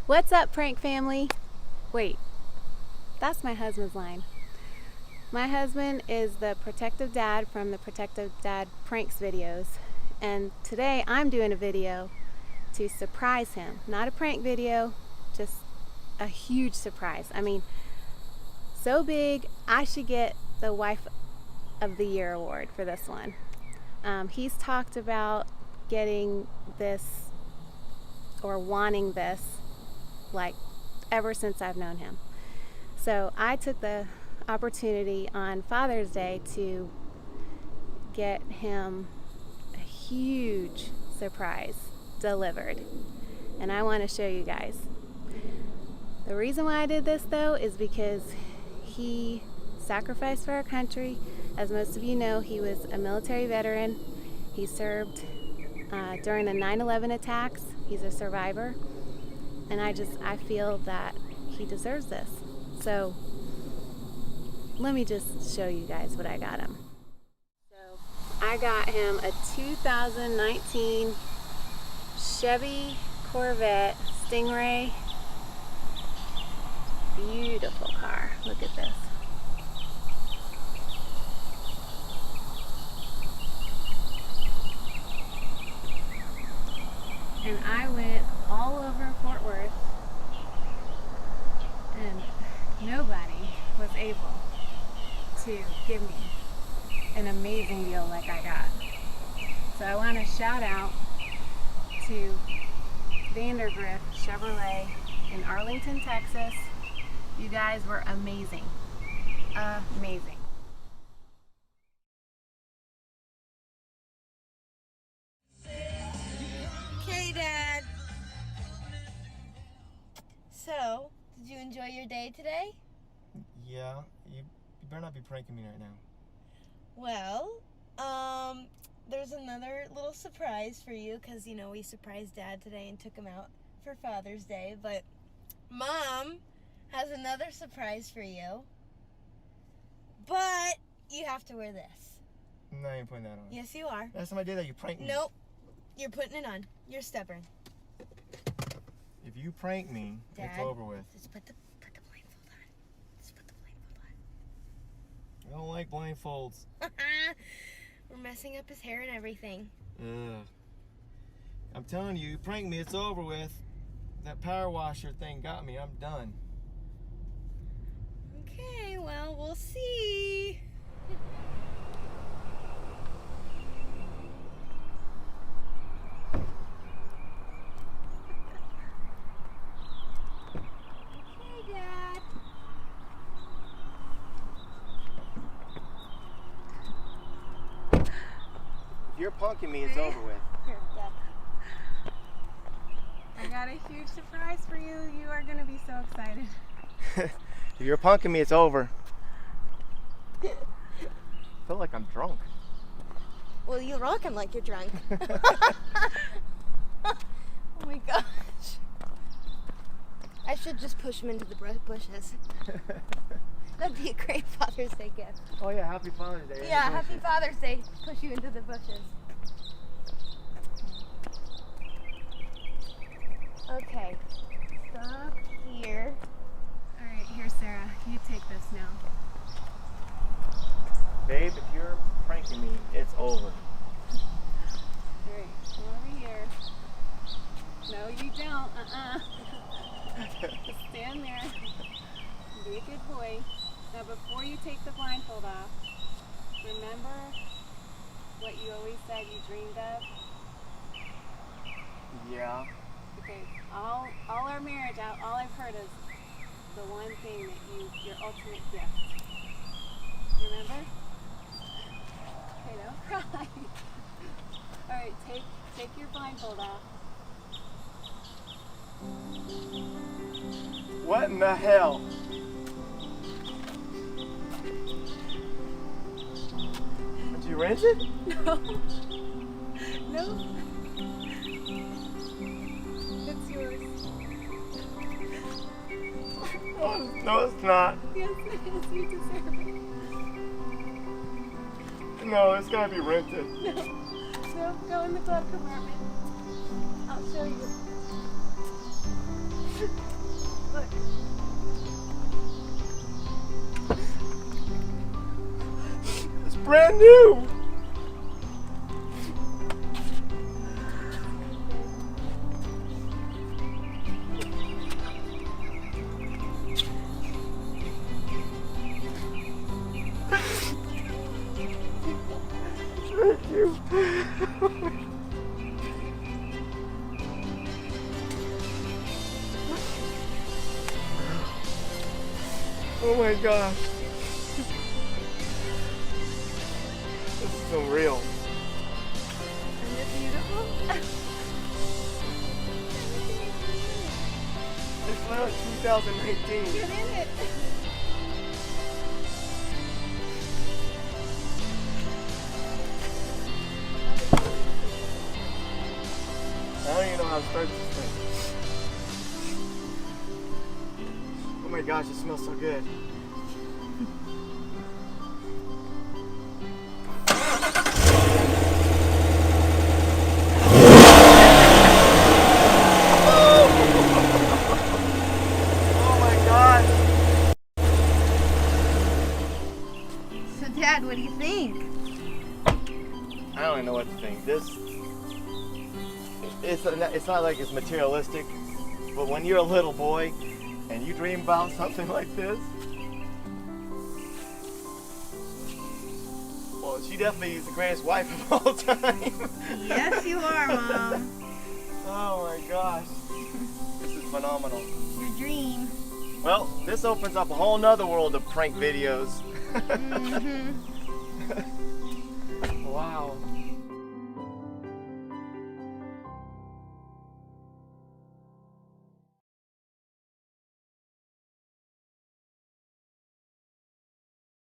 What's up, prank family? Wait, that's my husband's line. My husband is the Protective Dad from the Protective Dad Pranks videos, and today I'm doing a video to surprise him. Not a prank video, just a huge surprise. I mean, so big, I should get the Wife of the Year award for this one. He's talked about getting this or wanting this like ever since I've known him. So I took the opportunity on Father's Day to get him a huge surprise delivered, and I want to show you guys. The reason why I did this though is because he sacrificed for our country. As most of you know, he was a military veteran. He served during the 9/11 attacks. He's a survivor, and I feel that he deserves this. So let me just show you guys what I got him. So I got him a 2019 Chevy Corvette Stingray. Beautiful car. Look at this. And I went all over Fort Worth, and nobody was able to give me an amazing deal like I got. So I want to shout out to Vandergrift Chevrolet in Arlington, Texas. You guys were amazing. Amazing. Okay, Dad. So, did you enjoy your day today? Yeah, you better not be pranking me right now. Well, there's another little surprise for you, because, you know, we surprised Dad today and took him out for Father's Day, but Mom has another surprise for you, but you have to wear this. No, I ain't putting that on. Yes, you are. Last time I did that, you pranked me. Nope. You're putting it on. You're stubborn. If you prank me, Dad, it's over with. just put the blindfold on. Just put the blindfold on. I don't like blindfolds. We're messing up his hair and everything. Ugh. I'm telling you, you pranked me, it's over with. That power washer thing got me. I'm done. Okay, well, we'll see. Okay, Dad. If you're punking me, it's over with. Here, Dad. I got a huge surprise for you. You are going to be so excited. If you're punking me, it's over. I feel like I'm drunk. Well, you're rocking like you're drunk. Oh my gosh. I should just push him into the bushes. That'd be a great Father's Day gift. Oh yeah, happy Father's Day. Yeah, happy Father's Day. Push you into the bushes. Okay. Stop here. All right, here, Sarah. You take this now. Babe, if you're pranking me, it's over. All right, come over here. No, you don't. Just stand there. Be a good boy. Now, before you take the blindfold off, remember what you always said you dreamed of? Yeah. Okay, all our marriage, all I've heard is the one thing that your ultimate gift. Remember? Okay, don't cry. All right, take your blindfold off. What in the hell? Did you rinse it? No. No. It's yours. Oh, no, it's not. Yes, it is. You deserve it. No, it's gotta be rented. No. So go in the glove compartment. I'll show you. Look. It's brand new. Thank you. Oh my gosh. This is unreal. Isn't it beautiful? It's now 2019. Get in it. I don't even know how to start this thing. Oh my gosh, it smells so good. Oh my gosh. So, Dad, what do you think? I don't even know what to think. It's not like it's materialistic, but when you're a little boy and you dream about something like this, well, she definitely is the greatest wife of all time. Yes, you are, Mom. Oh my gosh, this is phenomenal. Your dream. Well, this opens up a whole nother world of prank videos. Mm-hmm. Wow.